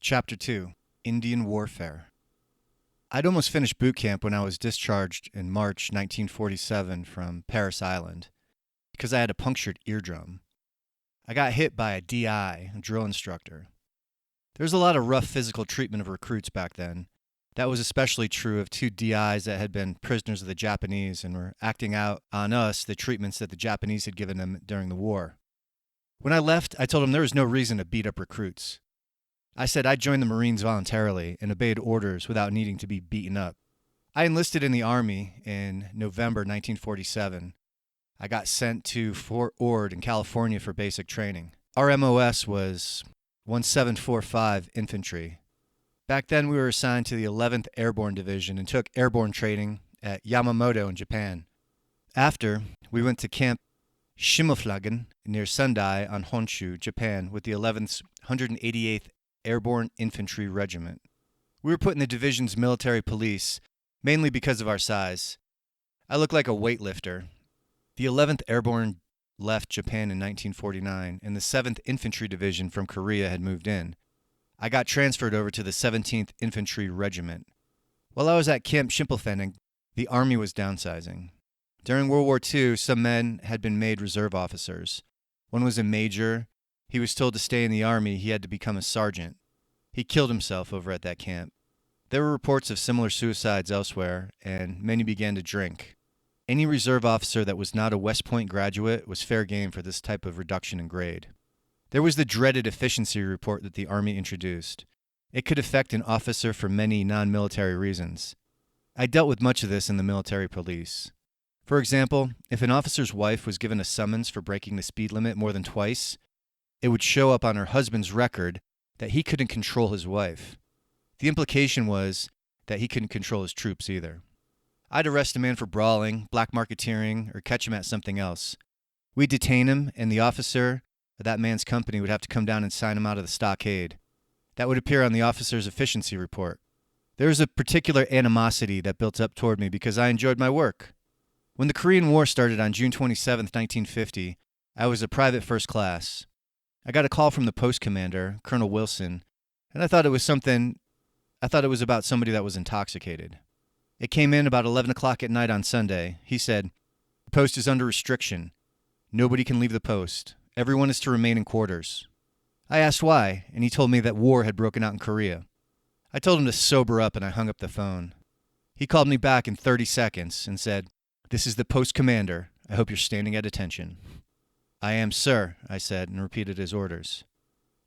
Chapter 2, Indian Warfare. I'd almost finished boot camp when I was discharged in March 1947 from Paris Island because I had a punctured eardrum. I got hit by a DI, a drill instructor. There was a lot of rough physical treatment of recruits back then. That was especially true of two DIs that had been prisoners of the Japanese and were acting out on us the treatments that the Japanese had given them during the war. When I left, I told them there was no reason to beat up recruits. I said I'd join the Marines voluntarily and obeyed orders without needing to be beaten up. I enlisted in the Army in November 1947. I got sent to Fort Ord in California for basic training. Our MOS was 1745 Infantry. Back then, we were assigned to the 11th Airborne Division and took airborne training at Yamamoto in Japan. After, we went to Camp Shimoflagen near Sendai on Honshu, Japan, with the 11th 188th Airborne Infantry Regiment. We were put in the division's military police, mainly because of our size. I looked like a weightlifter. The 11th Airborne left Japan in 1949, and the 7th Infantry Division from Korea had moved in. I got transferred over to the 17th Infantry Regiment. While I was at Camp Schimpelfenning, the Army was downsizing. During World War II, some men had been made reserve officers. One was a major. He was told to stay in the Army. He had to become a sergeant. He killed himself over at that camp. There were reports of similar suicides elsewhere, and many began to drink. Any reserve officer that was not a West Point graduate was fair game for this type of reduction in grade. There was the dreaded efficiency report that the Army introduced. It could affect an officer for many non-military reasons. I dealt with much of this in the military police. For example, if an officer's wife was given a summons for breaking the speed limit more than twice, it would show up on her husband's record that he couldn't control his wife. The implication was that he couldn't control his troops either. I'd arrest a man for brawling, black marketeering, or catch him at something else. We'd detain him, and the officer of that man's company would have to come down and sign him out of the stockade. That would appear on the officer's efficiency report. There was a particular animosity that built up toward me because I enjoyed my work. When the Korean War started on June 27, 1950, I was a private first class. I got a call from the post commander, Colonel Wilson, and I thought it was about somebody that was intoxicated. It came in about 11 o'clock at night on Sunday. He said, "The post is under restriction. Nobody can leave the post. Everyone is to remain in quarters." I asked why, and he told me that war had broken out in Korea. I told him to sober up, and I hung up the phone. He called me back in 30 seconds and said, "This is the post commander. I hope you're standing at attention." "I am, sir," I said, and repeated his orders.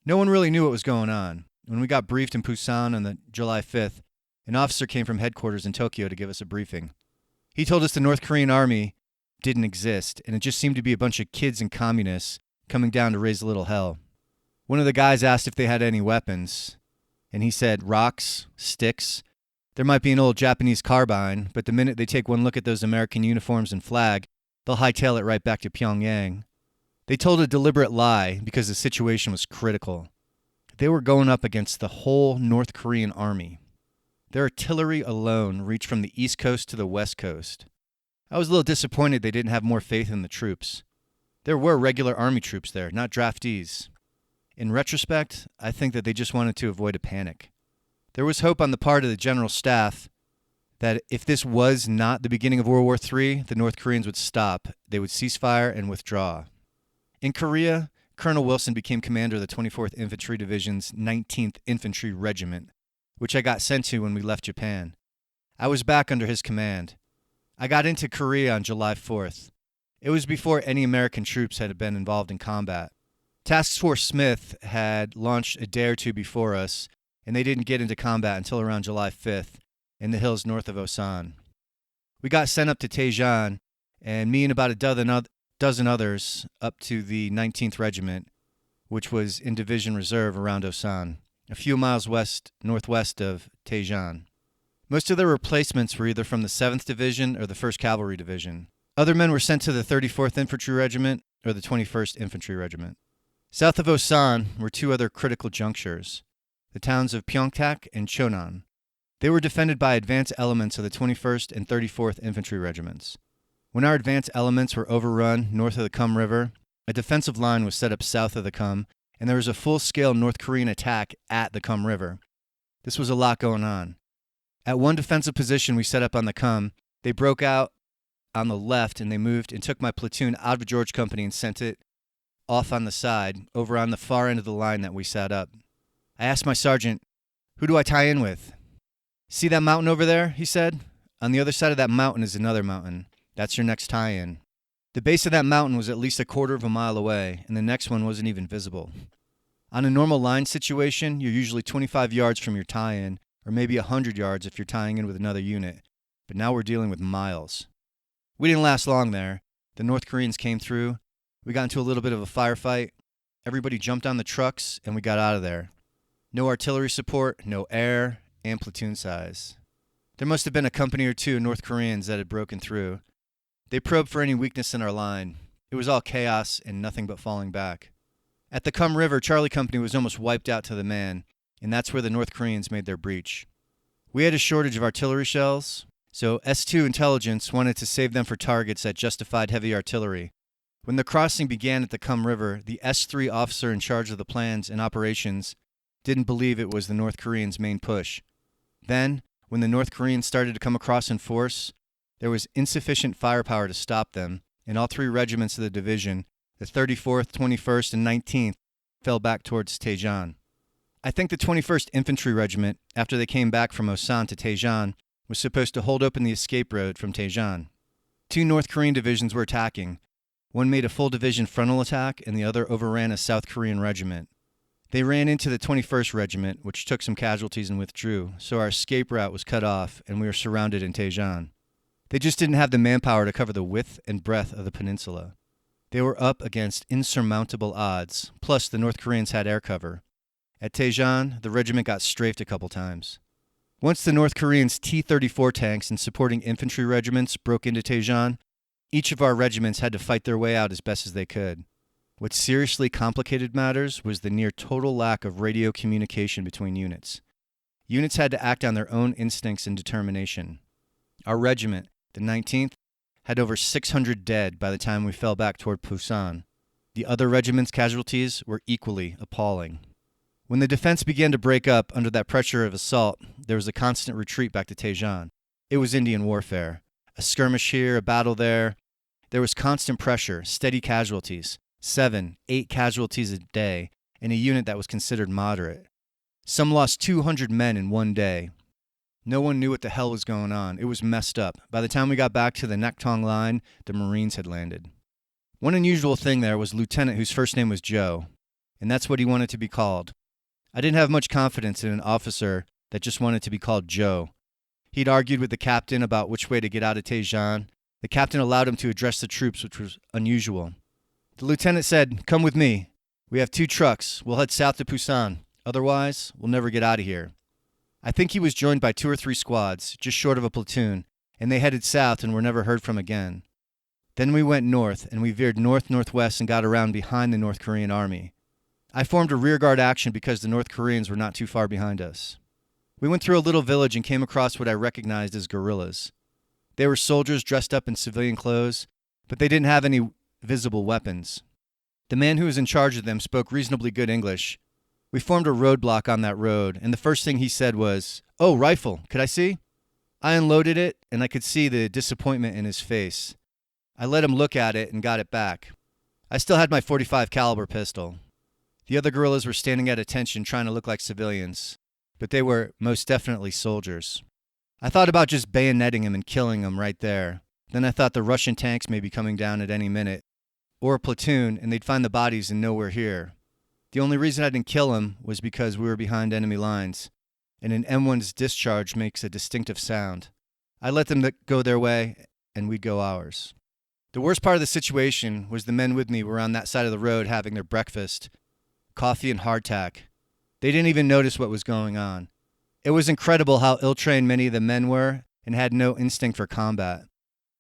No one really knew what was going on. When we got briefed in Pusan on July 5th, an officer came from headquarters in Tokyo to give us a briefing. He told us the North Korean army didn't exist, and it just seemed to be a bunch of kids and communists coming down to raise a little hell. One of the guys asked if they had any weapons, and he said, "Rocks, sticks. There might be an old Japanese carbine, but the minute they take one look at those American uniforms and flag, they'll hightail it right back to Pyongyang." They told a deliberate lie because the situation was critical. They were going up against the whole North Korean army. Their artillery alone reached from the East Coast to the West Coast. I was a little disappointed they didn't have more faith in the troops. There were regular army troops there, not draftees. In retrospect, I think that they just wanted to avoid a panic. There was hope on the part of the general staff that if this was not the beginning of World War III, the North Koreans would stop, they would cease fire and withdraw. In Korea, Colonel Wilson became commander of the 24th Infantry Division's 19th Infantry Regiment, which I got sent to when we left Japan. I was back under his command. I got into Korea on July 4th. It was before any American troops had been involved in combat. Task Force Smith had launched a day or two before us, and they didn't get into combat until around July 5th in the hills north of Busan. We got sent up to Taejan, and me and about a dozen others up to the 19th Regiment, which was in Division Reserve around Busan, a few miles northwest of Taejan. Most of their replacements were either from the 7th Division or the 1st Cavalry Division. Other men were sent to the 34th Infantry Regiment or the 21st Infantry Regiment. South of Busan were two other critical junctures, the towns of Pyeongtaek and Chonan. They were defended by advance elements of the 21st and 34th Infantry Regiments. When our advance elements were overrun north of the Kum River, a defensive line was set up south of the Kum, and there was a full-scale North Korean attack at the Kum River. This was a lot going on. At one defensive position we set up on the Kum, they broke out on the left and they moved and took my platoon out of George Company and sent it off on the side, over on the far end of the line that we set up. I asked my sergeant, "Who do I tie in with?" "See that mountain over there?" he said. "On the other side of that mountain is another mountain. That's your next tie-in." The base of that mountain was at least a quarter of a mile away, and the next one wasn't even visible. On a normal line situation, you're usually 25 yards from your tie-in, or maybe 100 yards if you're tying in with another unit. But now we're dealing with miles. We didn't last long there. The North Koreans came through. We got into a little bit of a firefight. Everybody jumped on the trucks, and we got out of there. No artillery support, no air, and platoon size. There must have been a company or two of North Koreans that had broken through. They probed for any weakness in our line. It was all chaos and nothing but falling back. At the Kum River, Charlie Company was almost wiped out to the man, and that's where the North Koreans made their breach. We had a shortage of artillery shells, so S2 Intelligence wanted to save them for targets that justified heavy artillery. When the crossing began at the Kum River, the S3 officer in charge of the plans and operations didn't believe it was the North Koreans' main push. Then, when the North Koreans started to come across in force, there was insufficient firepower to stop them, and all three regiments of the division, the 34th, 21st, and 19th, fell back towards Taejan. I think the 21st Infantry Regiment, after they came back from Busan to Taejan, was supposed to hold open the escape road from Taejan. Two North Korean divisions were attacking. One made a full division frontal attack, and the other overran a South Korean regiment. They ran into the 21st Regiment, which took some casualties and withdrew, so our escape route was cut off, and we were surrounded in Taejan. They just didn't have the manpower to cover the width and breadth of the peninsula. They were up against insurmountable odds, plus the North Koreans had air cover. At Taejan, the regiment got strafed a couple times. Once the North Koreans' T-34 tanks and supporting infantry regiments broke into Taejan, each of our regiments had to fight their way out as best as they could. What seriously complicated matters was the near total lack of radio communication between units. Units had to act on their own instincts and determination. Our regiment, the 19th, had over 600 dead by the time we fell back toward Pusan. The other regiment's casualties were equally appalling. When the defense began to break up under that pressure of assault, there was a constant retreat back to Taejan. It was Indian warfare. A skirmish here, a battle there. There was constant pressure, steady casualties, 7, 8 casualties a day, in a unit that was considered moderate. Some lost 200 men in one day. No one knew what the hell was going on. It was messed up. By the time we got back to the Naktong line, the Marines had landed. One unusual thing there was a lieutenant whose first name was Joe, and that's what he wanted to be called. I didn't have much confidence in an officer that just wanted to be called Joe. He'd argued with the captain about which way to get out of Taejan. The captain allowed him to address the troops, which was unusual. The lieutenant said, "Come with me. We have 2 trucks. We'll head south to Pusan. Otherwise, we'll never get out of here." I think he was joined by 2 or 3 squads, just short of a platoon, and they headed south and were never heard from again. Then we went north, and we veered north-northwest and got around behind the North Korean army. I formed a rearguard action because the North Koreans were not too far behind us. We went through a little village and came across what I recognized as guerrillas. They were soldiers dressed up in civilian clothes, but they didn't have any visible weapons. The man who was in charge of them spoke reasonably good English. We formed a roadblock on that road, and the first thing he said was, "Oh, rifle, could I see?" I unloaded it, and I could see the disappointment in his face. I let him look at it and got it back. I still had my .45 caliber pistol. The other guerrillas were standing at attention trying to look like civilians, but they were most definitely soldiers. I thought about just bayoneting him and killing him right there. Then I thought the Russian tanks may be coming down at any minute, or a platoon, and they'd find the bodies and know we're here. The only reason I didn't kill him was because we were behind enemy lines, and an M1's discharge makes a distinctive sound. I let them go their way, and we'd go ours. The worst part of the situation was the men with me were on that side of the road having their breakfast, coffee and hardtack. They didn't even notice what was going on. It was incredible how ill-trained many of the men were and had no instinct for combat.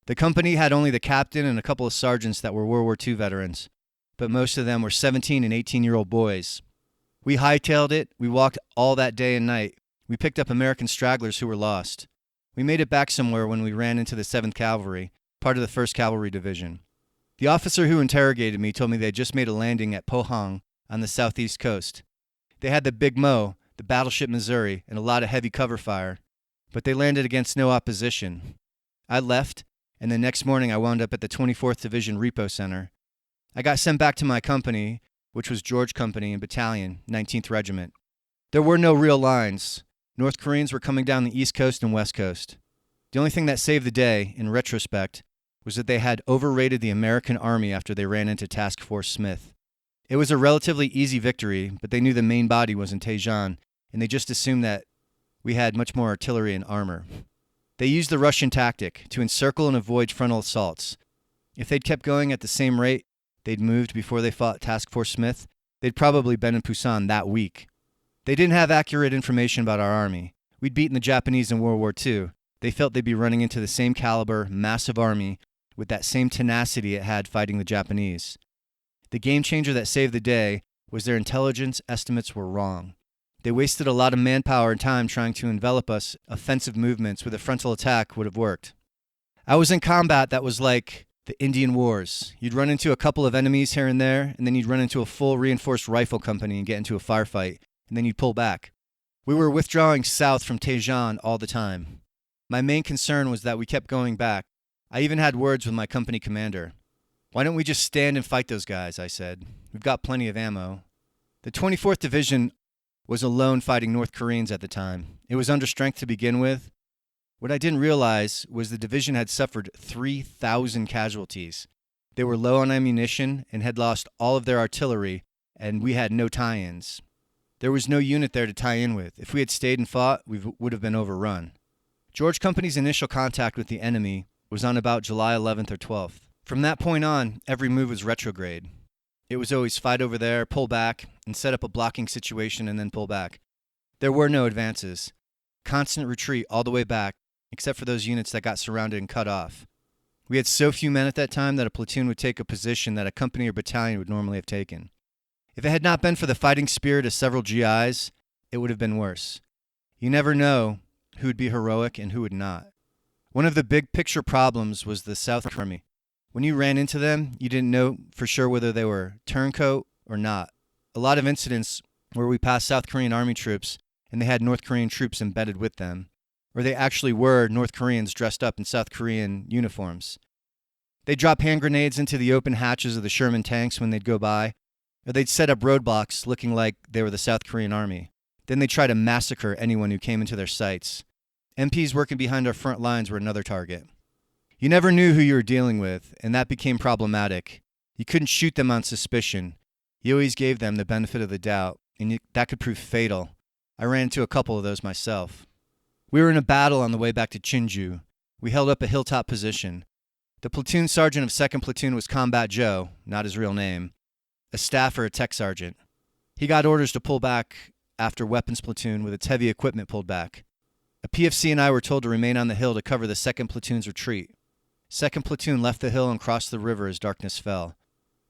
The company had only the captain and a couple of sergeants that were World War II veterans, but most of them were 17 and 18-year-old boys. We hightailed it. We walked all that day and night. We picked up American stragglers who were lost. We made it back somewhere when we ran into the 7th Cavalry, part of the 1st Cavalry Division. The officer who interrogated me told me they just made a landing at Pohang on the southeast coast. They had the Big Mo, the battleship Missouri, and a lot of heavy cover fire, but they landed against no opposition. I left, and the next morning I wound up at the 24th Division Repo Center. I got sent back to my company, which was George Company and Battalion, 19th Regiment. There were no real lines. North Koreans were coming down the East Coast and West Coast. The only thing that saved the day, in retrospect, was that they had overrated the American Army after they ran into Task Force Smith. It was a relatively easy victory, but they knew the main body was in Taejon, and they just assumed that we had much more artillery and armor. They used the Russian tactic to encircle and avoid frontal assaults. If they'd kept going at the same rate they'd moved before they fought Task Force Smith, they'd probably been in Pusan that week. They didn't have accurate information about our army. We'd beaten the Japanese in World War II. They felt they'd be running into the same caliber, massive army with that same tenacity it had fighting the Japanese. The game changer that saved the day was their intelligence estimates were wrong. They wasted a lot of manpower and time trying to envelop us. Offensive movements with a frontal attack would have worked. I was in combat that was like the Indian Wars. You'd run into a couple of enemies here and there, and then you'd run into a full reinforced rifle company and get into a firefight, and then you'd pull back. We were withdrawing south from Taejon all the time. My main concern was that we kept going back. I even had words with my company commander. "Why don't we just stand and fight those guys?" I said. "We've got plenty of ammo." The 24th Division was alone fighting North Koreans at the time. It was under strength to begin with. What I didn't realize was the division had suffered 3,000 casualties. They were low on ammunition and had lost all of their artillery, and we had no tie-ins. There was no unit there to tie in with. If we had stayed and fought, we would have been overrun. George Company's initial contact with the enemy was on about July 11th or 12th. From that point on, every move was retrograde. It was always fight over there, pull back, and set up a blocking situation and then pull back. There were no advances. Constant retreat all the way back, except for those units that got surrounded and cut off. We had so few men at that time that a platoon would take a position that a company or battalion would normally have taken. If it had not been for the fighting spirit of several GIs, it would have been worse. You never know who would be heroic and who would not. One of the big picture problems was the South Army. When you ran into them, you didn't know for sure whether they were turncoat or not. A lot of incidents where we passed South Korean army troops and they had North Korean troops embedded with them, or they actually were North Koreans dressed up in South Korean uniforms. They'd drop hand grenades into the open hatches of the Sherman tanks when they'd go by, or they'd set up roadblocks looking like they were the South Korean army. Then they'd try to massacre anyone who came into their sights. MPs working behind our front lines were another target. You never knew who you were dealing with, and that became problematic. You couldn't shoot them on suspicion. You always gave them the benefit of the doubt, and that could prove fatal. I ran into a couple of those myself. We were in a battle on the way back to Chinju. We held up a hilltop position. The platoon sergeant of 2nd Platoon was Combat Joe, not his real name, a staff or a tech sergeant. He got orders to pull back after Weapons Platoon with its heavy equipment pulled back. A PFC and I were told to remain on the hill to cover the 2nd Platoon's retreat. 2nd Platoon left the hill and crossed the river as darkness fell.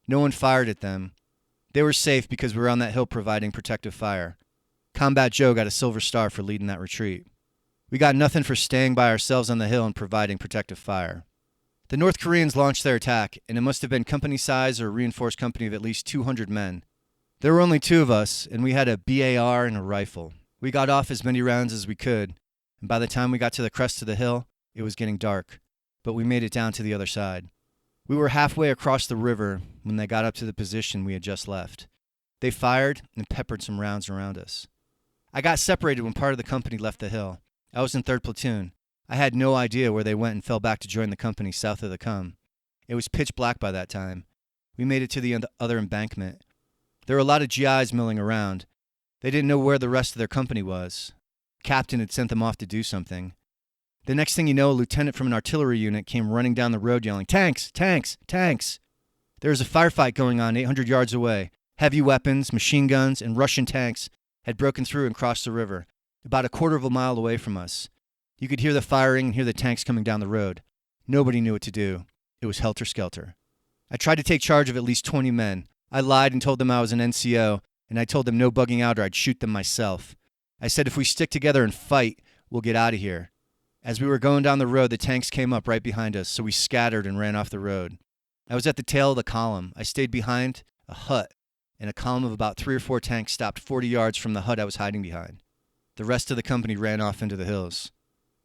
No one fired at them. They were safe because we were on that hill providing protective fire. Combat Joe got a Silver Star for leading that retreat. We got nothing for staying by ourselves on the hill and providing protective fire. The North Koreans launched their attack, and it must have been company size or a reinforced company of at least 200 men. There were only 2 of us, and we had a BAR and a rifle. We got off as many rounds as we could, and by the time we got to the crest of the hill, it was getting dark, but we made it down to the other side. We were halfway across the river when they got up to the position we had just left. They fired and peppered some rounds around us. I got separated when part of the company left the hill. I was in 3rd Platoon. I had no idea where they went and fell back to join the company south of the Kum. It was pitch black by that time. We made it to the other embankment. There were a lot of GIs milling around. They didn't know where the rest of their company was. Captain had sent them off to do something. The next thing you know, a lieutenant from an artillery unit came running down the road yelling, "Tanks! Tanks! Tanks!" There was a firefight going on 800 yards away. Heavy weapons, machine guns, and Russian tanks had broken through and crossed the river, about a quarter of a mile away from us. You could hear the firing and hear the tanks coming down the road. Nobody knew what to do. It was helter-skelter. I tried to take charge of at least 20 men. I lied and told them I was an NCO, and I told them no bugging out or I'd shoot them myself. I said if we stick together and fight, we'll get out of here. As we were going down the road, the tanks came up right behind us, so we scattered and ran off the road. I was at the tail of the column. I stayed behind a hut and a column of about 3 or 4 tanks stopped 40 yards from the hut I was hiding behind. The rest of the company ran off into the hills.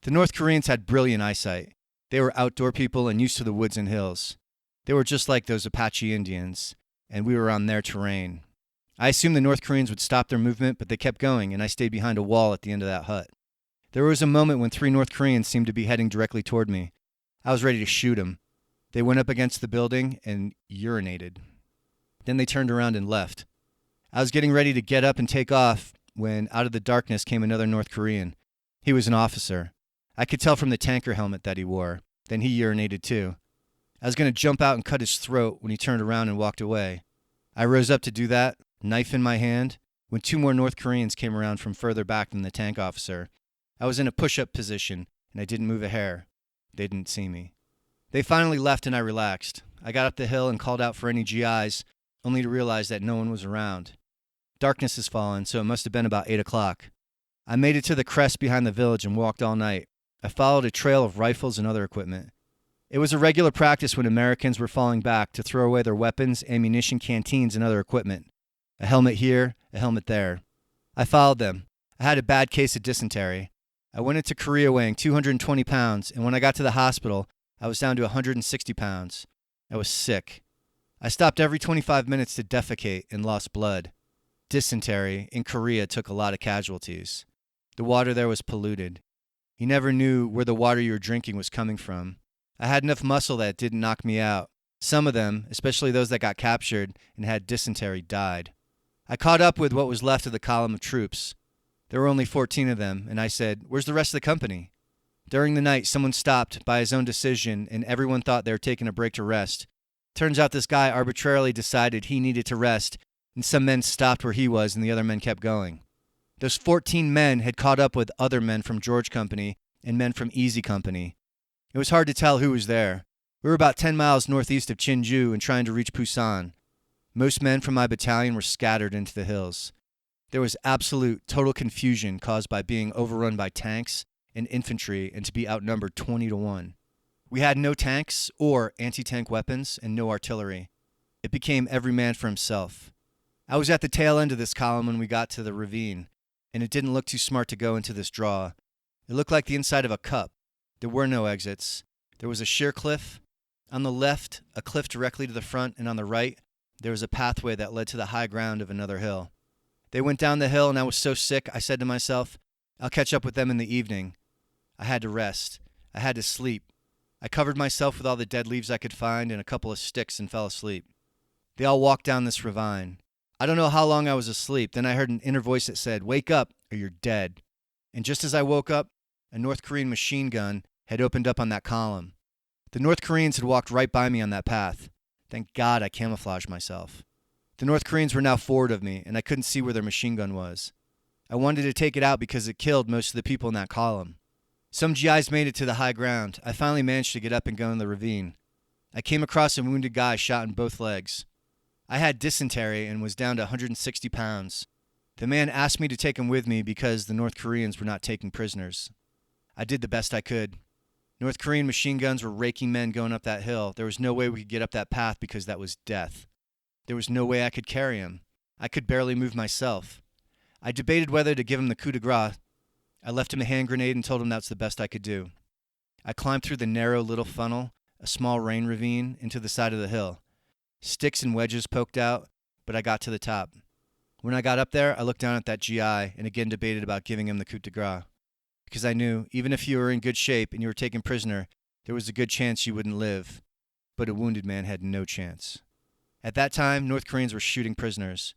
The North Koreans had brilliant eyesight. They were outdoor people and used to the woods and hills. They were just like those Apache Indians, and we were on their terrain. I assumed the North Koreans would stop their movement, but they kept going, and I stayed behind a wall at the end of that hut. There was a moment when 3 North Koreans seemed to be heading directly toward me. I was ready to shoot them. They went up against the building and urinated. Then they turned around and left. I was getting ready to get up and take off when out of the darkness came another North Korean. He was an officer. I could tell from the tanker helmet that he wore. Then he urinated too. I was going to jump out and cut his throat when he turned around and walked away. I rose up to do that, knife in my hand, when 2 more North Koreans came around from further back than the tank officer. I was in a push-up position, and I didn't move a hair. They didn't see me. They finally left, and I relaxed. I got up the hill and called out for any GIs, only to realize that no one was around. Darkness has fallen, so it must have been about 8 o'clock. I made it to the crest behind the village and walked all night. I followed a trail of rifles and other equipment. It was a regular practice when Americans were falling back to throw away their weapons, ammunition, canteens, and other equipment. A helmet here, a helmet there. I followed them. I had a bad case of dysentery. I went into Korea weighing 220 pounds, and when I got to the hospital, I was down to 160 pounds. I was sick. I stopped every 25 minutes to defecate and lost blood. Dysentery in Korea took a lot of casualties. The water there was polluted. You never knew where the water you were drinking was coming from. I had enough muscle that it didn't knock me out. Some of them, especially those that got captured and had dysentery, died. I caught up with what was left of the column of troops. There were only 14 of them, and I said, "Where's the rest of the company?" During the night, someone stopped by his own decision, and everyone thought they were taking a break to rest. Turns out this guy arbitrarily decided he needed to rest, and some men stopped where he was, and the other men kept going. Those 14 men had caught up with other men from George Company and men from Easy Company. It was hard to tell who was there. We were about 10 miles northeast of Chinju and trying to reach Pusan. Most men from my battalion were scattered into the hills. There was absolute, total confusion caused by being overrun by tanks and infantry and to be outnumbered 20-1. We had no tanks or anti-tank weapons and no artillery. It became every man for himself. I was at the tail end of this column when we got to the ravine, and it didn't look too smart to go into this draw. It looked like the inside of a cup. There were no exits. There was a sheer cliff. On the left, a cliff directly to the front, and on the right, there was a pathway that led to the high ground of another hill. They went down the hill, and I was so sick, I said to myself, I'll catch up with them in the evening. I had to rest. I had to sleep. I covered myself with all the dead leaves I could find and a couple of sticks and fell asleep. They all walked down this ravine. I don't know how long I was asleep. Then I heard an inner voice that said, "Wake up, or you're dead." And just as I woke up, a North Korean machine gun had opened up on that column. The North Koreans had walked right by me on that path. Thank God I camouflaged myself. The North Koreans were now forward of me, and I couldn't see where their machine gun was. I wanted to take it out because it killed most of the people in that column. Some GIs made it to the high ground. I finally managed to get up and go in the ravine. I came across a wounded guy shot in both legs. I had dysentery and was down to 160 pounds. The man asked me to take him with me because the North Koreans were not taking prisoners. I did the best I could. North Korean machine guns were raking men going up that hill. There was no way we could get up that path because that was death. There was no way I could carry him. I could barely move myself. I debated whether to give him the coup de grace. I left him a hand grenade and told him that's the best I could do. I climbed through the narrow little funnel, a small rain ravine, into the side of the hill. Sticks and wedges poked out, but I got to the top. When I got up there, I looked down at that GI and again debated about giving him the coup de grace. Because I knew, even if you were in good shape and you were taken prisoner, there was a good chance you wouldn't live. But a wounded man had no chance. At that time, North Koreans were shooting prisoners.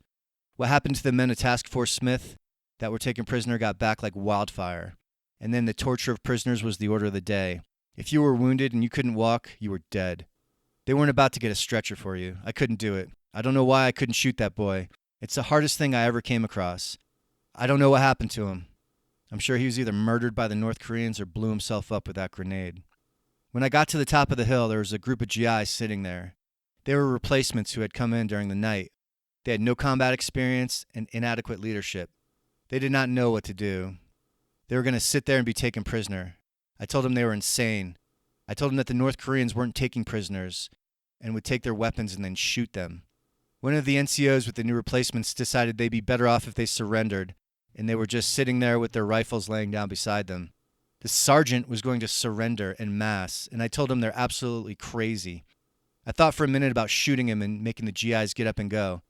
What happened to the men of Task Force Smith that were taken prisoner got back like wildfire. And then the torture of prisoners was the order of the day. If you were wounded and you couldn't walk, you were dead. They weren't about to get a stretcher for you. I couldn't do it. I don't know why I couldn't shoot that boy. It's the hardest thing I ever came across. I don't know what happened to him. I'm sure he was either murdered by the North Koreans or blew himself up with that grenade. When I got to the top of the hill, there was a group of GIs sitting there. They were replacements who had come in during the night. They had no combat experience and inadequate leadership. They did not know what to do. They were going to sit there and be taken prisoner. I told them they were insane. I told them that the North Koreans weren't taking prisoners and would take their weapons and then shoot them. One of the NCOs with the new replacements decided they'd be better off if they surrendered, and they were just sitting there with their rifles laying down beside them. The sergeant was going to surrender en masse, and I told him they're absolutely crazy. I thought for a minute about shooting him and making the GIs get up and go.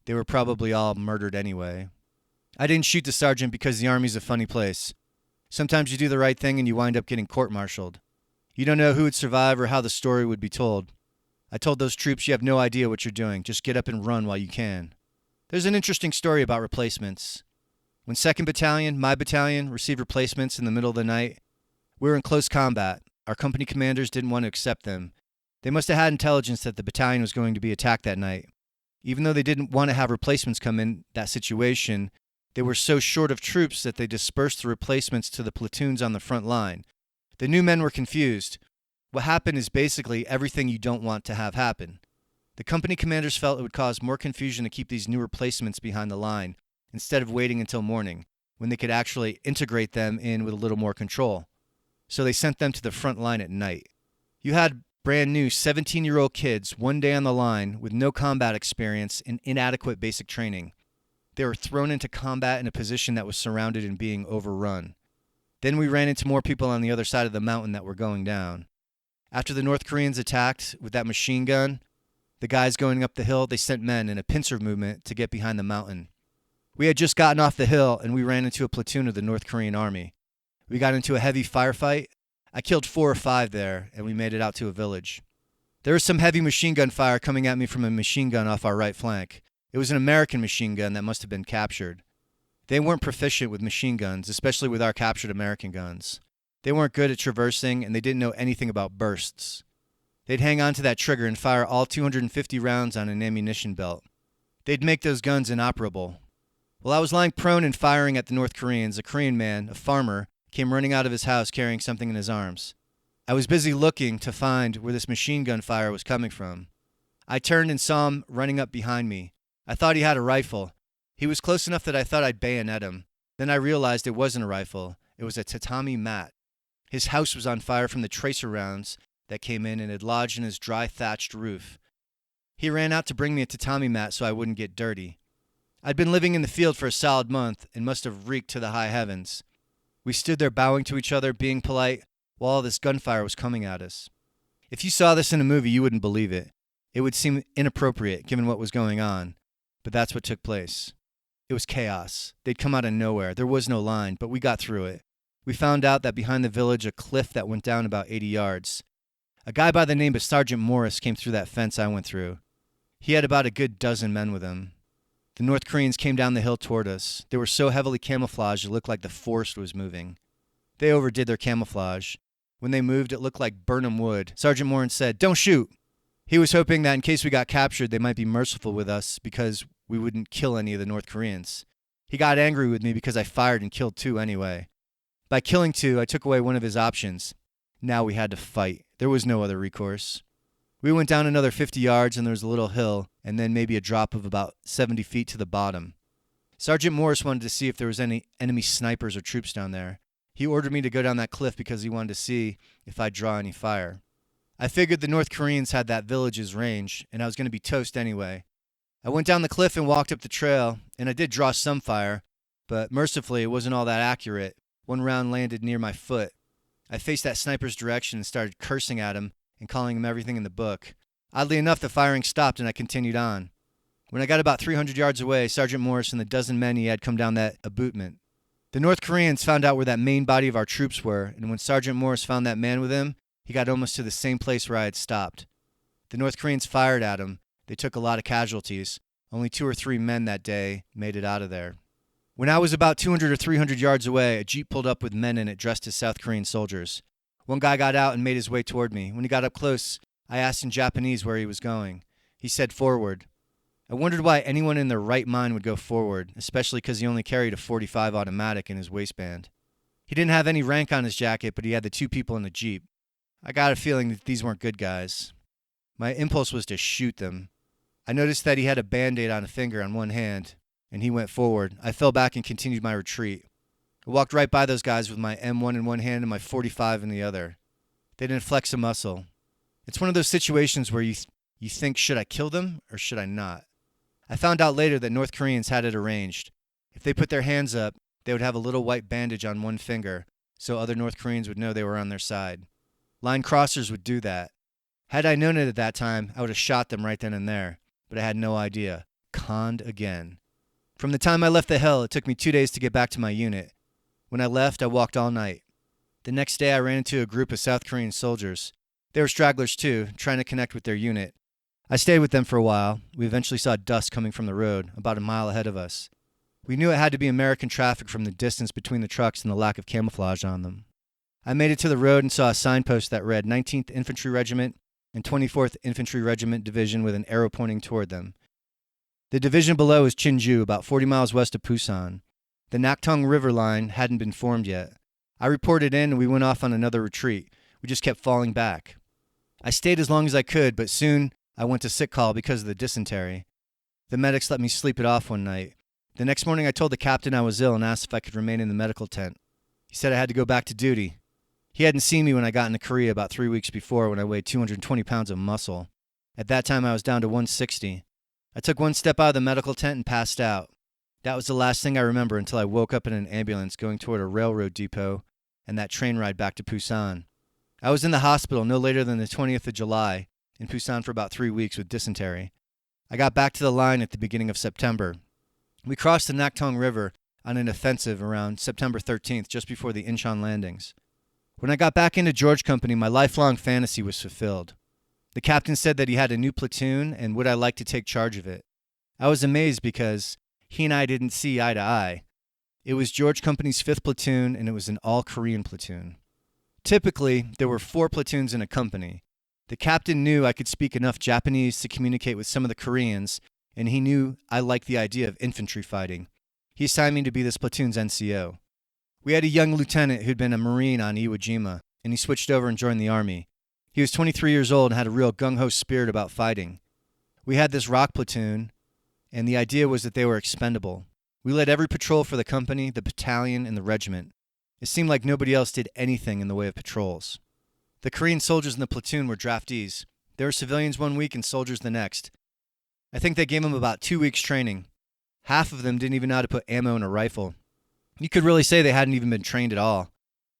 They were probably all murdered anyway. I didn't shoot the sergeant because the Army's a funny place. Sometimes you do the right thing and you wind up getting court-martialed. You don't know who would survive or how the story would be told. I told those troops, you have no idea what you're doing. Just get up and run while you can. There's an interesting story about replacements. When 2nd Battalion, my battalion, received replacements in the middle of the night, we were in close combat. Our company commanders didn't want to accept them. They must have had intelligence that the battalion was going to be attacked that night. Even though they didn't want to have replacements come in that situation, they were so short of troops that they dispersed the replacements to the platoons on the front line. The new men were confused. What happened is basically everything you don't want to have happen. The company commanders felt it would cause more confusion to keep these new replacements behind the line, instead of waiting until morning, when they could actually integrate them in with a little more control. So they sent them to the front line at night. You had brand new 17-year-old kids one day on the line with no combat experience and inadequate basic training. They were thrown into combat in a position that was surrounded and being overrun. Then we ran into more people on the other side of the mountain that were going down. After the North Koreans attacked with that machine gun, the guys going up the hill, they sent men in a pincer movement to get behind the mountain. We had just gotten off the hill and we ran into a platoon of the North Korean army. We got into a heavy firefight. I killed 4 or 5 there and we made it out to a village. There was some heavy machine gun fire coming at me from a machine gun off our right flank. It was an American machine gun that must have been captured. They weren't proficient with machine guns, especially with our captured American guns. They weren't good at traversing and they didn't know anything about bursts. They'd hang on to that trigger and fire all 250 rounds on an ammunition belt. They'd make those guns inoperable. While I was lying prone and firing at the North Koreans, a Korean man, a farmer, came running out of his house carrying something in his arms. I was busy looking to find where this machine gun fire was coming from. I turned and saw him running up behind me. I thought he had a rifle. He was close enough that I thought I'd bayonet him. Then I realized it wasn't a rifle. It was a tatami mat. His house was on fire from the tracer rounds that came in and had lodged in his dry thatched roof. He ran out to bring me a tatami mat so I wouldn't get dirty. I'd been living in the field for a solid month and must have reeked to the high heavens. We stood there bowing to each other, being polite, while all this gunfire was coming at us. If you saw this in a movie, you wouldn't believe it. It would seem inappropriate given what was going on, but that's what took place. It was chaos. They'd come out of nowhere. There was no line, but we got through it. We found out that behind the village, a cliff that went down about 80 yards. A guy by the name of Sergeant Morris came through that fence I went through. He had about a good dozen men with him. The North Koreans came down the hill toward us. They were so heavily camouflaged it looked like the forest was moving. They overdid their camouflage. When they moved, it looked like Burnham wood. Sergeant Morris said, "Don't shoot." He was hoping that in case we got captured, they might be merciful with us because we wouldn't kill any of the North Koreans. He got angry with me because I fired and killed 2 anyway. By killing 2, I took away one of his options. Now we had to fight. There was no other recourse. We went down another 50 yards and there was a little hill and then maybe a drop of about 70 feet to the bottom. Sergeant Morris wanted to see if there was any enemy snipers or troops down there. He ordered me to go down that cliff because he wanted to see if I'd draw any fire. I figured the North Koreans had that village's range and I was going to be toast anyway. I went down the cliff and walked up the trail and I did draw some fire, but mercifully it wasn't all that accurate. One round landed near my foot. I faced that sniper's direction and started cursing at him and calling him everything in the book. Oddly enough, the firing stopped and I continued on. When I got about 300 yards away, Sergeant Morris and the dozen men he had come down that abutment. The North Koreans found out where that main body of our troops were, and when Sergeant Morris found that man with him, he got almost to the same place where I had stopped. The North Koreans fired at him. They took a lot of casualties. Only 2 or 3 men that day made it out of there. When I was about 200 or 300 yards away, a jeep pulled up with men in it dressed as South Korean soldiers. One guy got out and made his way toward me. When he got up close, I asked in Japanese where he was going. He said forward. I wondered why anyone in their right mind would go forward, especially because he only carried a .45 automatic in his waistband. He didn't have any rank on his jacket, but he had the 2 people in the jeep. I got a feeling that these weren't good guys. My impulse was to shoot them. I noticed that he had a Band-Aid on a finger on one hand, and he went forward. I fell back and continued my retreat. I walked right by those guys with my M1 in one hand and my .45 in the other. They didn't flex a muscle. It's one of those situations where you think, should I kill them or should I not? I found out later that North Koreans had it arranged. If they put their hands up, they would have a little white bandage on one finger, so other North Koreans would know they were on their side. Line crossers would do that. Had I known it at that time, I would have shot them right then and there, but I had no idea. Conned again. From the time I left the hill, it took me 2 days to get back to my unit. When I left, I walked all night. The next day, I ran into a group of South Korean soldiers. They were stragglers too, trying to connect with their unit. I stayed with them for a while. We eventually saw dust coming from the road, about a mile ahead of us. We knew it had to be American traffic from the distance between the trucks and the lack of camouflage on them. I made it to the road and saw a signpost that read 19th Infantry Regiment and 24th Infantry Regiment Division with an arrow pointing toward them. The division below is Chinju, about 40 miles west of Pusan. The Naktung River line hadn't been formed yet. I reported in and we went off on another retreat. We just kept falling back. I stayed as long as I could, but soon I went to sick call because of the dysentery. The medics let me sleep it off one night. The next morning I told the captain I was ill and asked if I could remain in the medical tent. He said I had to go back to duty. He hadn't seen me when I got into Korea about 3 weeks before when I weighed 220 pounds of muscle. At that time I was down to 160. I took one step out of the medical tent and passed out. That was the last thing I remember until I woke up in an ambulance going toward a railroad depot and that train ride back to Pusan. I was in the hospital no later than the 20th of July, in Pusan for about 3 weeks with dysentery. I got back to the line at the beginning of September. We crossed the Naktung River on an offensive around September 13th, just before the Inchon landings. When I got back into George Company, my lifelong fantasy was fulfilled. The captain said that he had a new platoon and would I like to take charge of it. I was amazed because he and I didn't see eye to eye. It was George Company's 5th platoon and it was an all-Korean platoon. Typically, there were 4 platoons in a company. The captain knew I could speak enough Japanese to communicate with some of the Koreans, and he knew I liked the idea of infantry fighting. He assigned me to be this platoon's NCO. We had a young lieutenant who'd been a Marine on Iwo Jima, and he switched over and joined the Army. He was 23 years old and had a real gung-ho spirit about fighting. We had this rock platoon, and the idea was that they were expendable. We led every patrol for the company, the battalion, and the regiment. It seemed like nobody else did anything in the way of patrols. The Korean soldiers in the platoon were draftees. They were civilians 1 week and soldiers the next. I think they gave them about 2 weeks training. Half of them didn't even know how to put ammo in a rifle. You could really say they hadn't even been trained at all.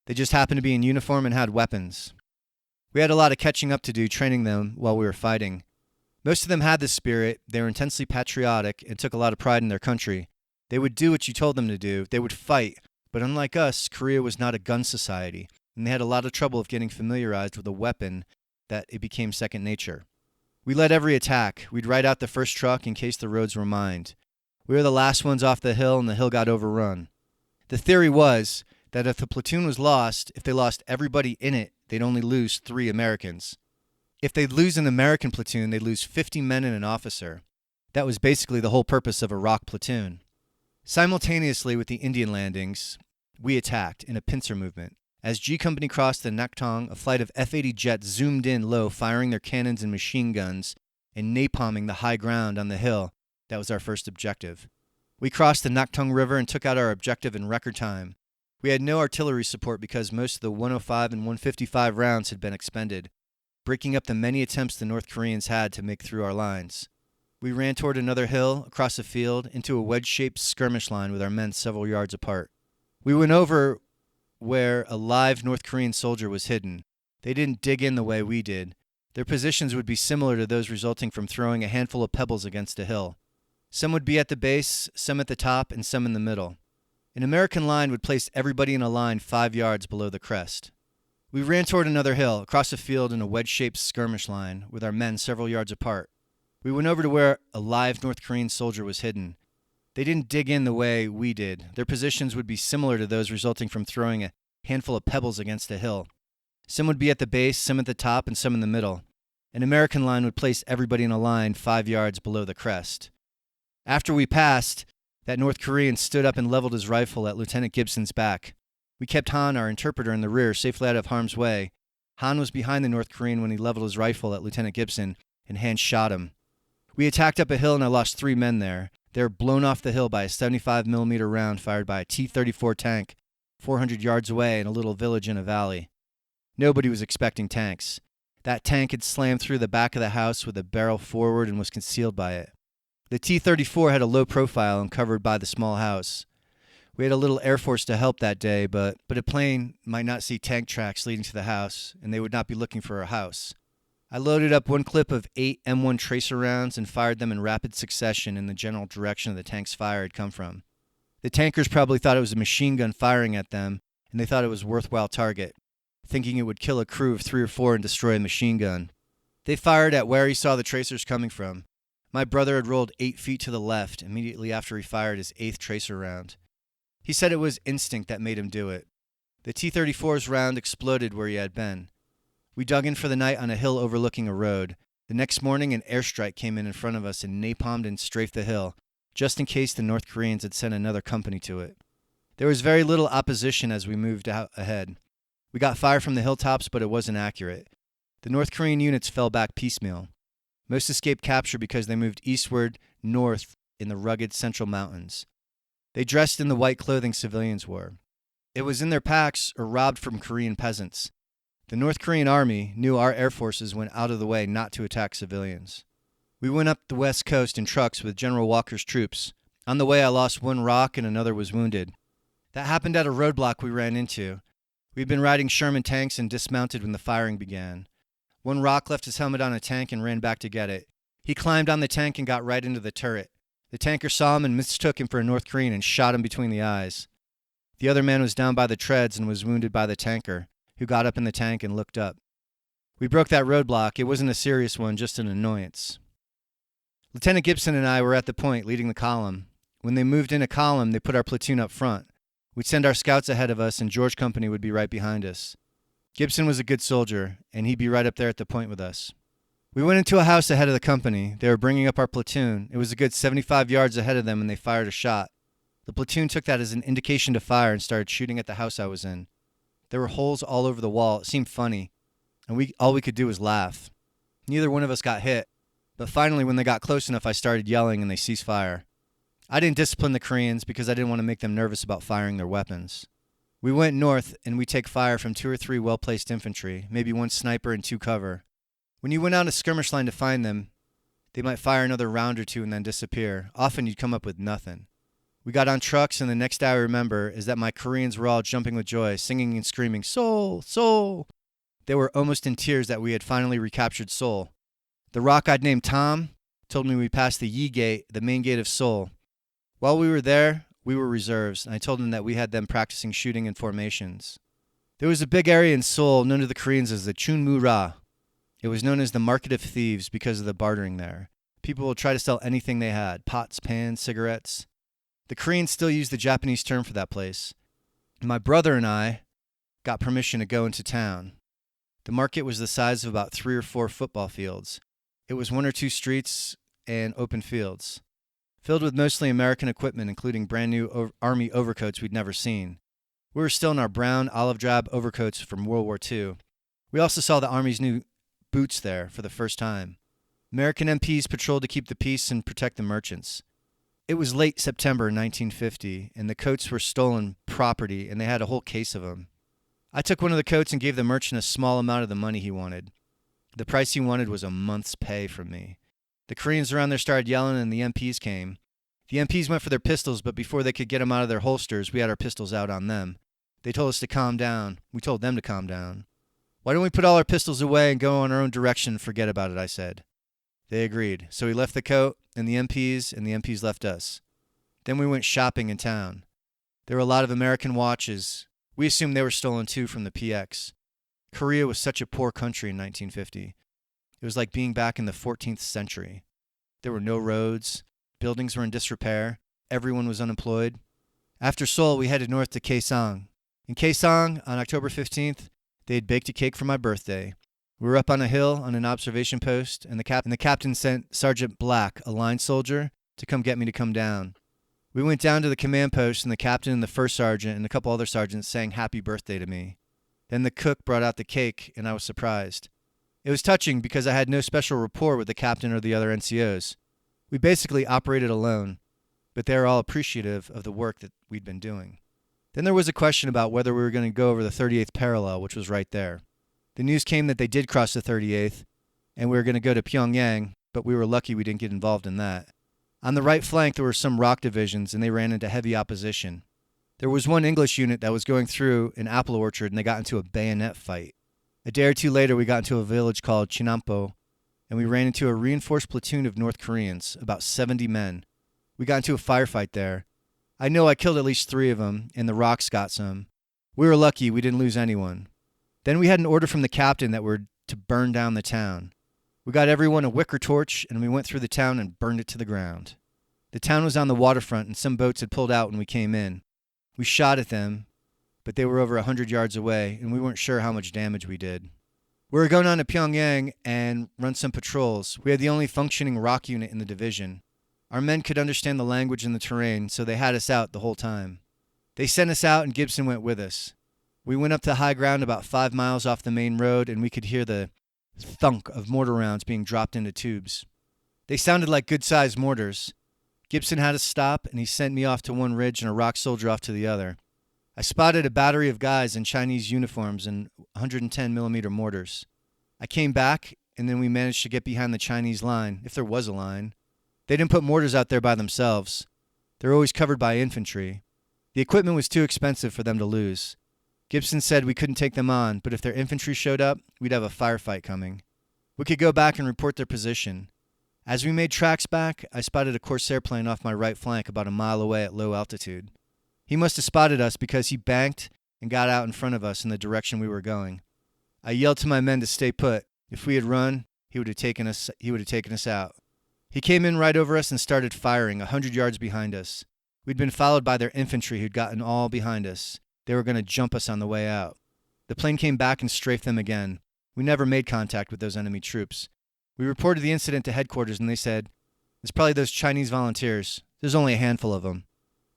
They just happened to be in uniform and had weapons. We had a lot of catching up to do training them while we were fighting. Most of them had this spirit. They were intensely patriotic and took a lot of pride in their country. They would do what you told them to do. They would fight. But unlike us, Korea was not a gun society, and they had a lot of trouble of getting familiarized with a weapon that it became second nature. We led every attack. We'd ride out the first truck in case the roads were mined. We were the last ones off the hill, and the hill got overrun. The theory was that if the platoon was lost, if they lost everybody in it, they'd only lose 3 Americans. If they'd lose an American platoon, they'd lose 50 men and an officer. That was basically the whole purpose of a rock platoon. Simultaneously with the Indian landings, we attacked in a pincer movement. As G Company crossed the Naktung, a flight of F-80 jets zoomed in low, firing their cannons and machine guns and napalming the high ground on the hill. That was our first objective. We crossed the Naktung River and took out our objective in record time. We had no artillery support because most of the 105 and 155 rounds had been expended, breaking up the many attempts the North Koreans had to make through our lines. We ran toward another hill, across a field, into a wedge-shaped skirmish line with our men several yards apart. We went over where a live North Korean soldier was hidden. They didn't dig in the way we did. Their positions would be similar to those resulting from throwing a handful of pebbles against a hill. Some would be at the base, some at the top, and some in the middle. An American line would place everybody in a line 5 yards below the crest. We ran toward another hill, across a field in a wedge-shaped skirmish line, with our men several yards apart. We went over to where a live North Korean soldier was hidden. They didn't dig in the way we did. Their positions would be similar to those resulting from throwing a handful of pebbles against a hill. Some would be at the base, some at the top, and some in the middle. An American line would place everybody in a line 5 yards below the crest. After we passed, that North Korean stood up and leveled his rifle at Lieutenant Gibson's back. We kept Han, our interpreter, in the rear, safely out of harm's way. Han was behind the North Korean when he leveled his rifle at Lieutenant Gibson, and Han shot him. We attacked up a hill, and I lost 3 men there. They were blown off the hill by a 75mm round fired by a T-34 tank 400 yards away in a little village in a valley. Nobody was expecting tanks. That tank had slammed through the back of the house with a barrel forward and was concealed by it. The T-34 had a low profile and covered by the small house. We had a little Air Force to help that day, but a plane might not see tank tracks leading to the house, and they would not be looking for a house. I loaded up one clip of 8 M1 tracer rounds and fired them in rapid succession in the general direction of the tank's fire had come from. The tankers probably thought it was a machine gun firing at them, and they thought it was a worthwhile target, thinking it would kill a crew of 3 or 4 and destroy a machine gun. They fired at where he saw the tracers coming from. My brother had rolled 8 feet to the left immediately after he fired his 8th tracer round. He said it was instinct that made him do it. The T-34's round exploded where he had been. We dug in for the night on a hill overlooking a road. The next morning, an airstrike came in front of us and napalmed and strafed the hill, just in case the North Koreans had sent another company to it. There was very little opposition as we moved out ahead. We got fire from the hilltops, but it wasn't accurate. The North Korean units fell back piecemeal. Most escaped capture because they moved eastward, north, in the rugged central mountains. They dressed in the white clothing civilians wore. It was in their packs or robbed from Korean peasants. The North Korean army knew our air forces went out of the way not to attack civilians. We went up the west coast in trucks with General Walker's troops. On the way, I lost one rock and another was wounded. That happened at a roadblock we ran into. We'd been riding Sherman tanks and dismounted when the firing began. One rock left his helmet on a tank and ran back to get it. He climbed on the tank and got right into the turret. The tanker saw him and mistook him for a North Korean and shot him between the eyes. The other man was down by the treads and was wounded by the tanker, who got up in the tank and looked up. We broke that roadblock. It wasn't a serious one, just an annoyance. Lieutenant Gibson and I were at the point leading the column. When they moved in a column, they put our platoon up front. We'd send our scouts ahead of us, and George Company would be right behind us. Gibson was a good soldier, and he'd be right up there at the point with us. We went into a house ahead of the company. They were bringing up our platoon. It was a good 75 yards ahead of them, and they fired a shot. The platoon took that as an indication to fire and started shooting at the house I was in. There were holes all over the wall. It seemed funny, and all we could do was laugh. Neither one of us got hit, but finally when they got close enough, I started yelling, and they ceased fire. I didn't discipline the Koreans because I didn't want to make them nervous about firing their weapons. We went north, and we take fire from 2 or 3 well-placed infantry, maybe 1 sniper and 2 cover. When you went out a skirmish line to find them, they might fire another round or 2 and then disappear. Often you'd come up with nothing. We got on trucks, and the next day I remember is that my Koreans were all jumping with joy, singing and screaming, "Seoul! Seoul!" They were almost in tears that we had finally recaptured Seoul. The rock I'd named Tom told me we passed the Yi Gate, the main gate of Seoul. While we were there, we were reserves, and I told them that we had them practicing shooting in formations. There was a big area in Seoul known to the Koreans as the Chunmu-ra. It was known as the Market of Thieves because of the bartering there. People would try to sell anything they had, pots, pans, cigarettes. The Koreans still use the Japanese term for that place. My brother and I got permission to go into town. The market was the size of about 3 or 4 football fields. It was 1 or 2 streets and open fields, filled with mostly American equipment, including brand new Army overcoats we'd never seen. We were still in our brown, olive drab overcoats from World War II. We also saw the Army's new boots there for the first time. American MPs patrolled to keep the peace and protect the merchants. It was late September 1950, and the coats were stolen property, and they had a whole case of them. I took one of the coats and gave the merchant a small amount of the money he wanted. The price he wanted was a month's pay from me. The Koreans around there started yelling, and the MPs came. The MPs went for their pistols, but before they could get them out of their holsters, we had our pistols out on them. They told us to calm down. We told them to calm down. "Why don't we put all our pistols away and go on our own direction and forget about it?" I said. They agreed. So we left the coat and the MPs left us. Then we went shopping in town. There were a lot of American watches. We assumed they were stolen too from the PX. Korea was such a poor country in 1950. It was like being back in the 14th century. There were no roads. Buildings were in disrepair. Everyone was unemployed. After Seoul, we headed north to Kaesong. In Kaesong, on October 15th, they had baked a cake for my birthday. We were up on a hill on an observation post, and the captain sent Sergeant Black, a line soldier, to come get me to come down. We went down to the command post, and the captain and the first sergeant and a couple other sergeants sang happy birthday to me. Then the cook brought out the cake, and I was surprised. It was touching because I had no special rapport with the captain or the other NCOs. We basically operated alone, but they were all appreciative of the work that we'd been doing. Then there was a question about whether we were going to go over the 38th parallel, which was right there. The news came that they did cross the 38th, and we were going to go to Pyongyang, but we were lucky we didn't get involved in that. On the right flank, there were some rock divisions, and they ran into heavy opposition. There was one English unit that was going through an apple orchard, and they got into a bayonet fight. A day or two later, we got into a village called Chinampo, and we ran into a reinforced platoon of North Koreans, about 70 men. We got into a firefight there. I know I killed at least 3 of them, and the rocks got some. We were lucky we didn't lose anyone. Then we had an order from the captain that we're to burn down the town. We got everyone a wicker torch, and we went through the town and burned it to the ground. The town was on the waterfront, and some boats had pulled out when we came in. We shot at them, but they were over 100 yards away, and we weren't sure how much damage we did. We were going on to Pyongyang and run some patrols. We had the only functioning rock unit in the division. Our men could understand the language and the terrain, so they had us out the whole time. They sent us out, and Gibson went with us. We went up to high ground about 5 miles off the main road, and we could hear the thunk of mortar rounds being dropped into tubes. They sounded like good-sized mortars. Gibson had us stop, and he sent me off to one ridge and a rock soldier off to the other. I spotted a battery of guys in Chinese uniforms and 110mm mortars. I came back, and then we managed to get behind the Chinese line, if there was a line. They didn't put mortars out there by themselves. They're always covered by infantry. The equipment was too expensive for them to lose. Gibson said we couldn't take them on, but if their infantry showed up, we'd have a firefight coming. We could go back and report their position. As we made tracks back, I spotted a Corsair plane off my right flank about a mile away at low altitude. He must have spotted us because he banked and got out in front of us in the direction we were going. I yelled to my men to stay put. If we had run, he would have taken us out. He came in right over us and started firing 100 yards behind us. We'd been followed by their infantry who'd gotten all behind us. They were going to jump us on the way out. The plane came back and strafed them again. We never made contact with those enemy troops. We reported the incident to headquarters, and they said, "It's probably those Chinese volunteers. There's only a handful of them."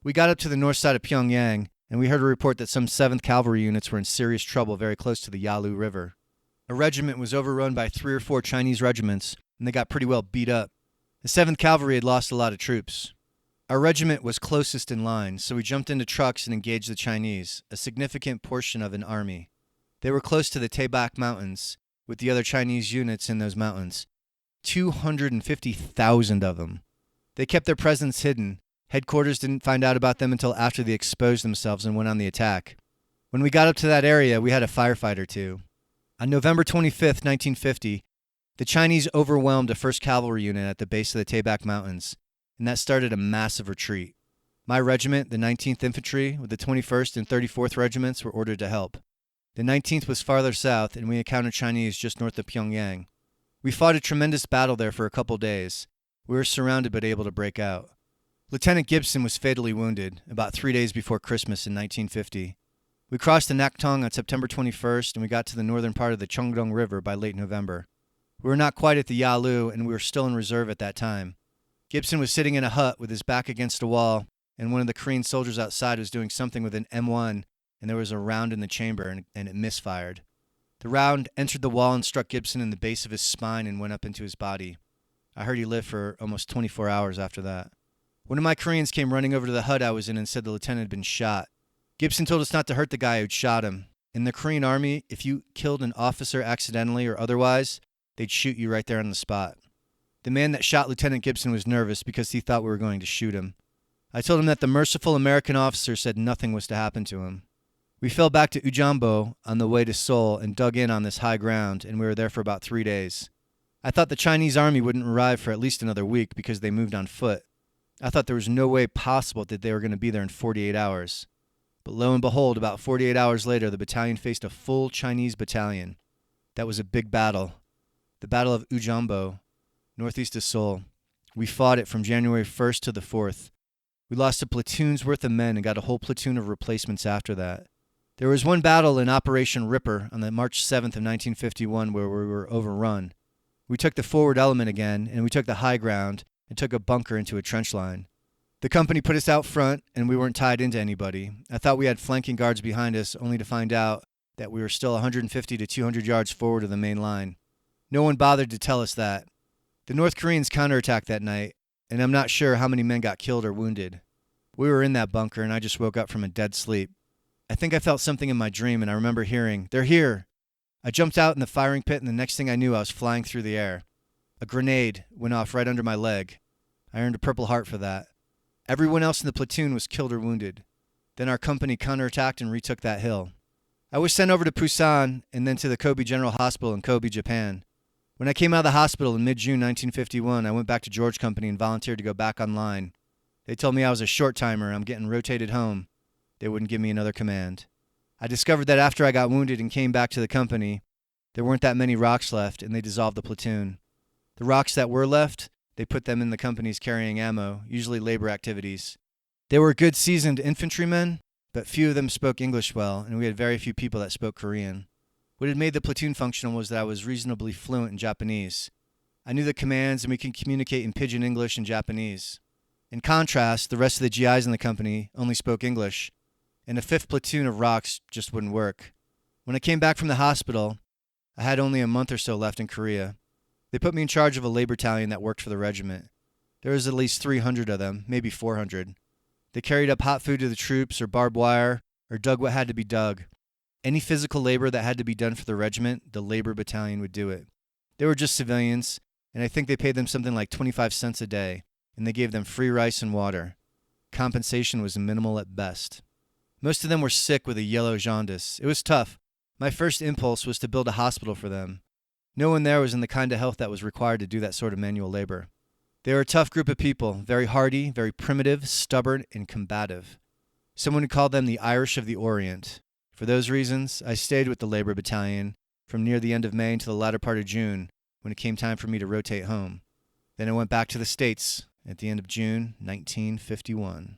We got up to the north side of Pyongyang, and we heard a report that some 7th Cavalry units were in serious trouble very close to the Yalu River. A regiment was overrun by 3 or 4 Chinese regiments, and they got pretty well beat up. The 7th Cavalry had lost a lot of troops. Our regiment was closest in line, so we jumped into trucks and engaged the Chinese, a significant portion of an army. They were close to the Paperback Mountains, with the other Chinese units in those mountains. 250,000 of them. They kept their presence hidden. Headquarters didn't find out about them until after they exposed themselves and went on the attack. When we got up to that area, we had a firefight or two. On November 25th, 1950, the Chinese overwhelmed a 1st Cavalry unit at the base of the Paperback Mountains, and that started a massive retreat. My regiment, the 19th Infantry, with the 21st and 34th Regiments, were ordered to help. The 19th was farther south, and we encountered Chinese just north of Pyongyang. We fought a tremendous battle there for a couple days. We were surrounded but able to break out. Lieutenant Gibson was fatally wounded about 3 days before Christmas in 1950. We crossed the Naktong on September 21st, and we got to the northern part of the Cheongdong River by late November. We were not quite at the Yalu, and we were still in reserve at that time. Gibson was sitting in a hut with his back against a wall, and one of the Korean soldiers outside was doing something with an M1, and there was a round in the chamber, and it misfired. The round entered the wall and struck Gibson in the base of his spine and went up into his body. I heard he lived for almost 24 hours after that. One of my Koreans came running over to the hut I was in and said the lieutenant had been shot. Gibson told us not to hurt the guy who'd shot him. In the Korean army, if you killed an officer accidentally or otherwise, they'd shoot you right there on the spot. The man that shot Lieutenant Gibson was nervous because he thought we were going to shoot him. I told him that the merciful American officer said nothing was to happen to him. We fell back to Ujambo on the way to Seoul and dug in on this high ground, and we were there for about 3 days. I thought the Chinese army wouldn't arrive for at least another week because they moved on foot. I thought there was no way possible that they were going to be there in 48 hours. But lo and behold, about 48 hours later, the battalion faced a full Chinese battalion. That was a big battle. The Battle of Ujambo, northeast of Seoul. We fought it from January 1st to the 4th. We lost a platoon's worth of men and got a whole platoon of replacements after that. There was one battle in Operation Ripper on the March 7th of 1951 where we were overrun. We took the forward element again, and we took the high ground and took a bunker into a trench line. The company put us out front, and we weren't tied into anybody. I thought we had flanking guards behind us, only to find out that we were still 150 to 200 yards forward of the main line. No one bothered to tell us that. The North Koreans counterattacked that night, and I'm not sure how many men got killed or wounded. We were in that bunker, and I just woke up from a dead sleep. I think I felt something in my dream, and I remember hearing, "They're here!" I jumped out in the firing pit, and the next thing I knew, I was flying through the air. A grenade went off right under my leg. I earned a Purple Heart for that. Everyone else in the platoon was killed or wounded. Then our company counterattacked and retook that hill. I was sent over to Pusan and then to the Kobe General Hospital in Kobe, Japan. When I came out of the hospital in mid-June 1951, I went back to George Company and volunteered to go back online. They told me I was a short-timer and I'm getting rotated home. They wouldn't give me another command. I discovered that after I got wounded and came back to the company, there weren't that many rocks left and they dissolved the platoon. The rocks that were left, they put them in the companies carrying ammo, usually labor activities. They were good seasoned infantrymen, but few of them spoke English well, and we had very few people that spoke Korean. What had made the platoon functional was that I was reasonably fluent in Japanese. I knew the commands and we could communicate in pidgin English and Japanese. In contrast, the rest of the GIs in the company only spoke English, and a 5th platoon of rocks just wouldn't work. When I came back from the hospital, I had only a month or so left in Korea. They put me in charge of a labor battalion that worked for the regiment. There was at least 300 of them, maybe 400. They carried up hot food to the troops or barbed wire or dug what had to be dug. Any physical labor that had to be done for the regiment, the labor battalion would do it. They were just civilians, and I think they paid them something like 25 cents a day, and they gave them free rice and water. Compensation was minimal at best. Most of them were sick with a yellow jaundice. It was tough. My first impulse was to build a hospital for them. No one there was in the kind of health that was required to do that sort of manual labor. They were a tough group of people, very hardy, very primitive, stubborn, and combative. Someone had called them the Irish of the Orient. For those reasons, I stayed with the labor battalion from near the end of May until the latter part of June, when it came time for me to rotate home. Then I went back to the States at the end of June 1951.